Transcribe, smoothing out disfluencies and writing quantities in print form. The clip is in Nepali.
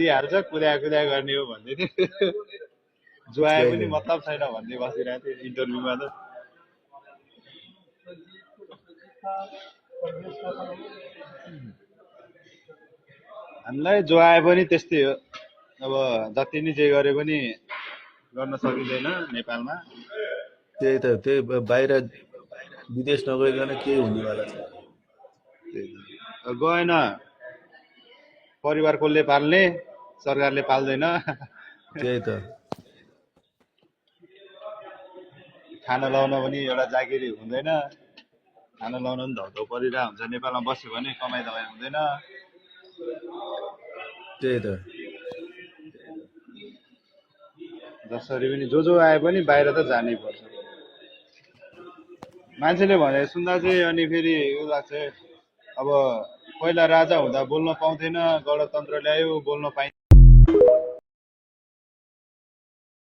दिइहाल्छ कुद्या कुद्या गर्ने हो भन्दै थियो जुवाए त्यही पनि त मतलब छैन भन्दै बसिरहेको थियो इन्टरभ्यूमा त हामीलाई जुवाए पनि त्यस्तै हो अब जति नै जे गरे पनि गर्न सकिँदैन नेपालमा त्यही त त्यही बाहिर विदेश नगइकन केही हुनेवाला छैन गएन परिवार कसले पाल्ने सरकारले पाल्दैन त्यही त खाना लाउन पनि एउटा जागिरी हुँदैन खाना लाउन पनि धौधौ परिरहेको हुन्छ नेपालमा बस्यो भने कमाइ दबाई हुँदैन त्यही त जसरी पनि जो आए पनि बाहिर त जानै पर्छ मान्छेले भने सुन्दा चाहिँ अनि फेरि यो लाग्छ अब पहिला राजा हुँदा बोल्न पाउँथेन गणतन्त्र ल्यायो बोल्न पाइन्छ